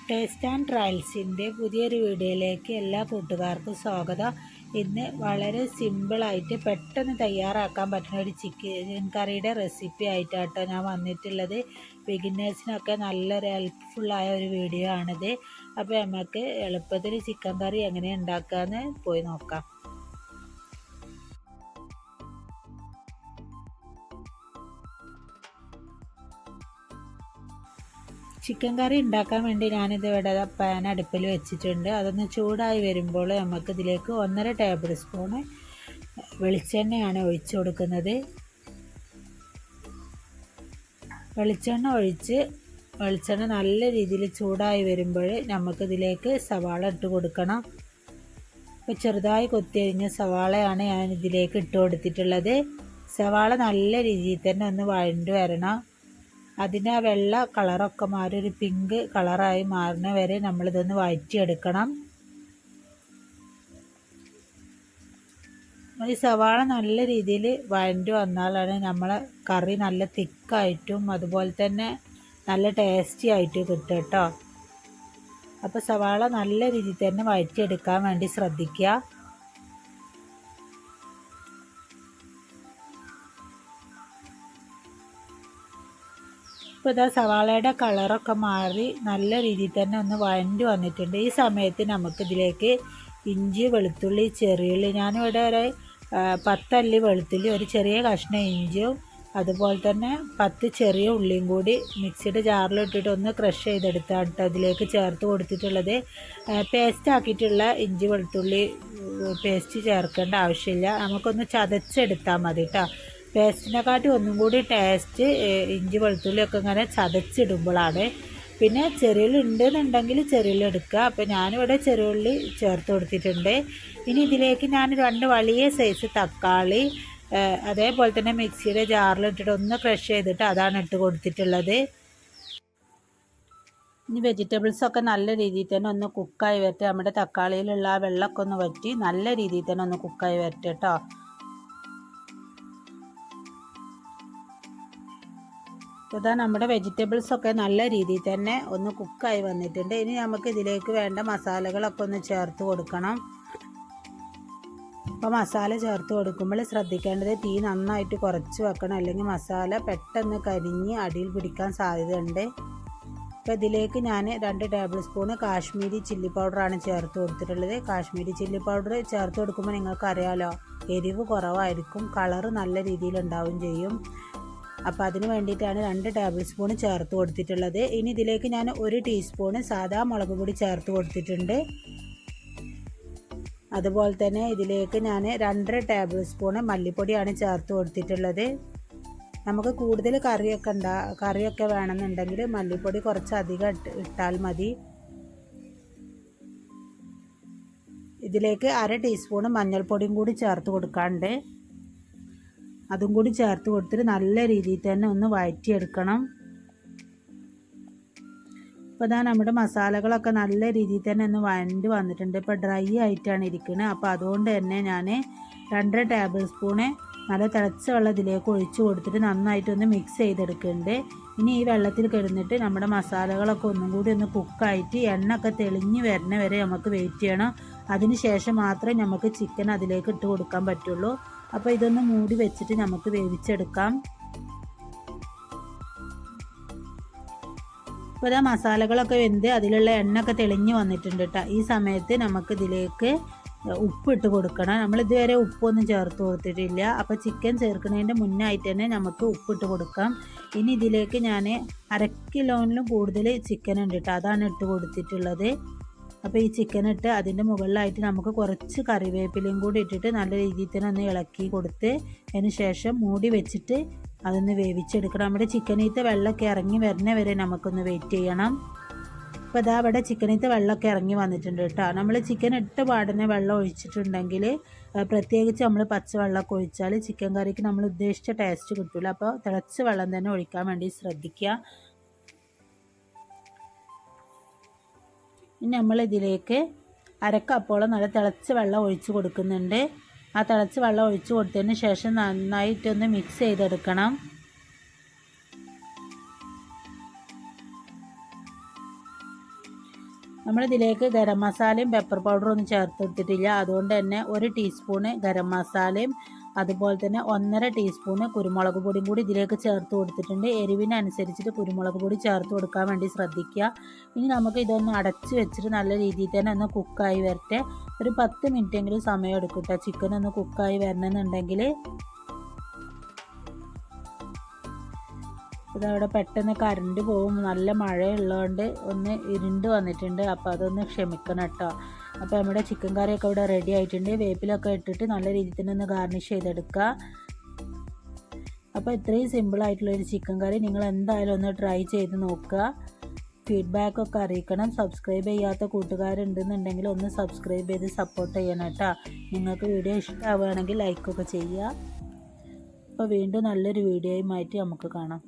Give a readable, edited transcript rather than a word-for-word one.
Taste and ട്രയൽസിൻ്റെ പുതിയൊരു വീഡിയോയിലേക്ക് എല്ലാ കൂട്ടുകാർക്കും സ്വാഗതം. ഇന്ന് വളരെ സിമ്പിളായിട്ട് പെട്ടെന്ന് തയ്യാറാക്കാൻ പറ്റുന്ന ഒരു ചിക്കൻ കറിയുടെ റെസിപ്പി ആയിട്ടാട്ടോ ഞാൻ വന്നിട്ടുള്ളത്. ബിഗിനേഴ്സിനൊക്കെ നല്ലൊരു ഹെൽപ്ഫുള്ളായ ഒരു വീഡിയോ ആണിത്. അപ്പോൾ നമുക്ക് എളുപ്പത്തിൽ ചിക്കൻ കറി എങ്ങനെ ഉണ്ടാക്കാമെന്ന് പോയി നോക്കാം. ചിക്കൻ കറി ഉണ്ടാക്കാൻ വേണ്ടി ഞാനിതിവിടെ പാൻ അടുപ്പിൽ വെച്ചിട്ടുണ്ട്. അതൊന്ന് ചൂടായി വരുമ്പോൾ നമുക്കിതിലേക്ക് 1.5 ടേബിൾ സ്പൂണ് വെളിച്ചെണ്ണയാണ് ഒഴിച്ചു കൊടുക്കുന്നത്. വെളിച്ചെണ്ണ നല്ല രീതിയിൽ ചൂടായി വരുമ്പോൾ നമുക്കിതിലേക്ക് സവാള ഇട്ട് കൊടുക്കണം. ഇപ്പോൾ ചെറുതായി കൊത്തിയരിഞ്ഞ സവാളയാണ് ഞാൻ ഇതിലേക്ക് ഇട്ട് കൊടുത്തിട്ടുള്ളത്. സവാള നല്ല രീതിയിൽ തന്നെ ഒന്ന് വഴണ്ട് വരണം. അതിന് ആ വെള്ള കളറൊക്കെ മാറി ഒരു പിങ്ക് കളറായി മാറുന്ന വരെ നമ്മളിതൊന്ന് വഴറ്റിയെടുക്കണം. ഈ സവാള നല്ല രീതിയിൽ വഴണ്ടി വന്നാലാണ് നമ്മളെ കറി നല്ല തിക്കായിട്ടും അതുപോലെ തന്നെ നല്ല ടേസ്റ്റി ആയിട്ട് കിട്ടും കേട്ടോ. അപ്പോൾ സവാള നല്ല രീതിയിൽ തന്നെ വഴറ്റിയെടുക്കാൻ വേണ്ടി ശ്രദ്ധിക്കുക. ഇപ്പോൾ ഇതാ സവാളയുടെ കളറൊക്കെ മാറി നല്ല രീതിയിൽ തന്നെ ഒന്ന് വഴണ്ടി വന്നിട്ടുണ്ട്. ഈ സമയത്ത് നമുക്കിതിലേക്ക് ഇഞ്ചി, വെളുത്തുള്ളി, ചെറിയുള്ളി, ഞാനിവിടെ ഒരു 10 അല്ലി വെളുത്തുള്ളി, ഒരു ചെറിയ കഷ്ണം ഇഞ്ചിയും അതുപോലെ തന്നെ 10 ചെറിയ ഉള്ളിയും കൂടി മിക്സിയുടെ ജാറിലിട്ടിട്ട് ഒന്ന് ക്രഷ് ചെയ്തെടുത്താണ് അതിലേക്ക് ചേർത്ത് കൊടുത്തിട്ടുള്ളത്. പേസ്റ്റ് ആക്കിയിട്ടുള്ള ഇഞ്ചി വെളുത്തുള്ളി പേസ്റ്റ് ചേർക്കേണ്ട ആവശ്യമില്ല, നമുക്കൊന്ന് ചതച്ചെടുത്താൽ മതി കേട്ടോ. പേസ്റ്റിനെക്കാട്ടി ഒന്നും കൂടി ടേസ്റ്റ് ഇഞ്ചി വെളുത്തുള്ളിയൊക്കെ ഇങ്ങനെ ചതച്ചിടുമ്പോഴാണ്. പിന്നെ ചെറിയുള്ളി ഉണ്ടെന്നുണ്ടെങ്കിൽ ചെറിയുള്ളി എടുക്കുക. അപ്പോൾ ഞാനിവിടെ ചെറിയുള്ളി ചേർത്ത് കൊടുത്തിട്ടുണ്ട്. ഇനി ഇതിലേക്ക് ഞാൻ 2 വലിയ സൈസ് തക്കാളി അതേപോലെ തന്നെ മിക്സിയുടെ ജാറിലിട്ടിട്ട് ഒന്ന് ക്രഷ് ചെയ്തിട്ട് അതാണ് ഇട്ട് കൊടുത്തിട്ടുള്ളത്. ഇനി വെജിറ്റബിൾസൊക്കെ നല്ല രീതിയിൽ തന്നെ ഒന്ന് കുക്കായി വരട്ടെ. നമ്മുടെ തക്കാളിയിലുള്ള ആ വെള്ളമൊക്കെ ഒന്ന് വറ്റി നല്ല രീതിയിൽ തന്നെ ഒന്ന് കുക്കായി വരട്ടെ കേട്ടോ. ഇതാ നമ്മുടെ വെജിറ്റബിൾസൊക്കെ നല്ല രീതിയിൽ തന്നെ ഒന്ന് കുക്കായി വന്നിട്ടുണ്ട്. ഇനി നമുക്ക് ഇതിലേക്ക് വേണ്ട മസാലകളൊക്കെ ഒന്ന് ചേർത്ത് കൊടുക്കണം. അപ്പോൾ മസാല ചേർത്ത് കൊടുക്കുമ്പോൾ ശ്രദ്ധിക്കേണ്ടത് തീ നന്നായിട്ട് കുറച്ച് വെക്കണം, അല്ലെങ്കിൽ മസാല പെട്ടെന്ന് കരിഞ്ഞ് അടിയിൽ പിടിക്കാൻ സാധ്യതയുണ്ട്. അപ്പോൾ ഇതിലേക്ക് ഞാൻ 2 ടേബിൾ സ്പൂണ് കാശ്മീരി ചില്ലി പൗഡറാണ് ചേർത്ത് കൊടുത്തിട്ടുള്ളത്. കാശ്മീരി ചില്ലി പൗഡർ ചേർത്ത് കൊടുക്കുമ്പോൾ നിങ്ങൾക്കറിയാമല്ലോ, എരിവ് കുറവായിരിക്കും, കളറ് നല്ല രീതിയിലുണ്ടാവും ചെയ്യും. അപ്പോൾ അതിന് വേണ്ടിയിട്ടാണ് 2 ടേബിൾ സ്പൂൺ ചേർത്ത് കൊടുത്തിട്ടുള്ളത്. ഇനി ഇതിലേക്ക് ഞാൻ 1 ടീസ്പൂണ് സാദാ മുളക് പൊടി ചേർത്ത് കൊടുത്തിട്ടുണ്ട്. അതുപോലെ തന്നെ ഇതിലേക്ക് ഞാൻ 2.5 ടേബിൾ സ്പൂണ് മല്ലിപ്പൊടിയാണ് ചേർത്ത് കൊടുത്തിട്ടുള്ളത്. നമുക്ക് കൂടുതൽ കറിയൊക്കെ വേണമെന്നുണ്ടെങ്കിൽ മല്ലിപ്പൊടി കുറച്ചധികം ഇട്ടാൽ മതി. ഇതിലേക്ക് 1/2 ടീസ്പൂണ് മഞ്ഞൾപ്പൊടിയും കൂടി ചേർത്ത് കൊടുക്കാറുണ്ട്. അതും കൂടി ചേർത്ത് കൊടുത്തിട്ട് നല്ല രീതിയിൽ തന്നെ ഒന്ന് വഴറ്റിയെടുക്കണം. ഇപ്പോൾ ഇതാ നമ്മുടെ മസാലകളൊക്കെ നല്ല രീതിയിൽ തന്നെ ഒന്ന് വഴണ്ടി വന്നിട്ടുണ്ട്. ഇപ്പോൾ ഡ്രൈ ആയിട്ടാണ് ഇരിക്കുന്നത്. അപ്പോൾ അതുകൊണ്ട് തന്നെ ഞാൻ 2 ടേബിൾ സ്പൂണ് നല്ല തിളച്ച വെള്ളം ഇതിലേക്ക് ഒഴിച്ച് കൊടുത്തിട്ട് നന്നായിട്ടൊന്ന് മിക്സ് ചെയ്തെടുക്കുന്നുണ്ട്. ഇനി ഈ വെള്ളത്തിൽ കിടന്നിട്ട് നമ്മുടെ മസാലകളൊക്കെ ഒന്നും കൂടി ഒന്ന് കുക്കായിട്ട് എണ്ണയൊക്കെ തെളിഞ്ഞ് വരുന്ന വരെ നമുക്ക് വെയിറ്റ് ചെയ്യണം. അതിന് ശേഷം മാത്രമേ നമുക്ക് ചിക്കൻ അതിലേക്ക് ഇട്ട് കൊടുക്കാൻ പറ്റുള്ളൂ. അപ്പോൾ ഇതൊന്ന് മൂടി വെച്ചിട്ട് നമുക്ക് വേവിച്ചെടുക്കാം. ഇപ്പോൾ ഇതാ മസാലകളൊക്കെ വെന്ത് അതിലുള്ള എണ്ണയൊക്കെ തെളിഞ്ഞ് വന്നിട്ടുണ്ട് കേട്ടോ. ഈ സമയത്ത് നമുക്കിതിലേക്ക് ഉപ്പിട്ട് കൊടുക്കണം. നമ്മളിതുവരെ ഉപ്പൊന്നും ചേർത്ത് കൊടുത്തിട്ടില്ല. അപ്പോൾ ചിക്കൻ ചേർക്കുന്നതിൻ്റെ മുന്നായിട്ട് തന്നെ നമുക്ക് ഉപ്പിട്ട് കൊടുക്കാം. ഇനി ഇതിലേക്ക് ഞാൻ 1/2 കിലോയിലും കൂടുതൽ ചിക്കൻ ഉണ്ട് കേട്ടോ, അതാണ് ഇട്ട് കൊടുത്തിട്ടുള്ളത്. അപ്പോൾ ഈ ചിക്കൻ ഇട്ട് അതിൻ്റെ മുകളിലായിട്ട് നമുക്ക് കുറച്ച് കറിവേപ്പിലയും കൂടി ഇട്ടിട്ട് നല്ല രീതിയിൽ തന്നെ ഒന്ന് ഇളക്കി കൊടുത്ത് അതിന് ശേഷം മൂടി വെച്ചിട്ട് അതൊന്ന് വേവിച്ചെടുക്കണം. നമ്മുടെ ചിക്കനീത്തെ വെള്ളമൊക്കെ ഇറങ്ങി വരുന്ന വരെ നമുക്കൊന്ന് വെയിറ്റ് ചെയ്യണം. അപ്പോൾ ഇതാ അവിടെ ചിക്കനീത്തെ വെള്ളമൊക്കെ ഇറങ്ങി വന്നിട്ടുണ്ട് കേട്ടോ. നമ്മൾ ചിക്കൻ ഇട്ട് പാടുന്ന വെള്ളം ഒഴിച്ചിട്ടുണ്ടെങ്കിൽ പ്രത്യേകിച്ച് നമ്മൾ പച്ചവെള്ളമൊക്കെ ഒഴിച്ചാൽ ചിക്കൻ കറിക്ക് നമ്മൾ ഉദ്ദേശിച്ച ടേസ്റ്റ് കിട്ടില്ല. അപ്പോൾ തിളച്ച വെള്ളം തന്നെ ഒഴിക്കാൻ വേണ്ടി ശ്രദ്ധിക്കുക. ഇനി നമ്മളിതിലേക്ക് 1/2 കപ്പോളം നല്ല തിളച്ച വെള്ളം ഒഴിച്ച് കൊടുക്കുന്നുണ്ട്. ആ തിളച്ച വെള്ളം ഒഴിച്ച് കൊടുത്തതിന് ശേഷം നന്നായിട്ടൊന്ന് മിക്സ് ചെയ്തെടുക്കണം. നമ്മളിതിലേക്ക് ഗരം മസാലയും പെപ്പർ പൗഡറും ഒന്നും ചേർത്ത് കൊടുത്തിട്ടില്ല. അതുകൊണ്ട് തന്നെ 1 ടീസ്പൂണ് ഗരം മസാലയും അതുപോലെ തന്നെ 1.5 ടീസ്പൂണ് കുരുമുളക് പൊടിയും കൂടി ഇതിലേക്ക് ചേർത്ത് കൊടുത്തിട്ടുണ്ട്. എരിവിനനുസരിച്ചിട്ട് കുരുമുളക് പൊടി ചേർത്ത് കൊടുക്കാൻ വേണ്ടി ശ്രദ്ധിക്കുക. ഇനി നമുക്ക് ഇതൊന്ന് അടച്ച് വെച്ചിട്ട് നല്ല രീതിയിൽ തന്നെ ഒന്ന് കുക്കായി വരട്ടെ. ഒരു 10 മിനിറ്റെങ്കിലും സമയം എടുക്കും കേട്ടോ ചിക്കൻ ഒന്ന് കുക്കായി വരണമെന്നുണ്ടെങ്കിൽ. ഇതവിടെ പെട്ടെന്ന് കറണ്ട് പോകും, നല്ല മഴയുള്ളതുകൊണ്ട് ഒന്ന് ഇരുണ്ട് വന്നിട്ടുണ്ട്. അപ്പോൾ അതൊന്ന് ക്ഷമിക്കണം കേട്ടോ. അപ്പോൾ നമ്മുടെ ചിക്കൻ കറിയൊക്കെ ഇവിടെ റെഡി ആയിട്ടുണ്ട്. വേപ്പിലൊക്കെ ഇട്ടിട്ട് നല്ല രീതിയിൽ തന്നെ ഒന്ന് ഗാർണിഷ് ചെയ്തെടുക്കുക. അപ്പോൾ ഇത്രയും സിമ്പിളായിട്ടുള്ളൊരു ചിക്കൻ കറി നിങ്ങൾ എന്തായാലും ഒന്ന് ട്രൈ ചെയ്ത് നോക്കുക. ഫീഡ്ബാക്കൊക്കെ അറിയിക്കണം. സബ്സ്ക്രൈബ് ചെയ്യാത്ത കൂട്ടുകാരുണ്ടെന്നുണ്ടെങ്കിൽ ഒന്ന് സബ്സ്ക്രൈബ് ചെയ്ത് സപ്പോർട്ട് ചെയ്യണം കേട്ടോ. നിങ്ങൾക്ക് വീഡിയോ ഇഷ്ടമാവുകയാണെങ്കിൽ ലൈക്കൊക്കെ ചെയ്യുക. അപ്പോൾ വീണ്ടും നല്ലൊരു വീഡിയോയുമായിട്ട് നമുക്ക് കാണാം.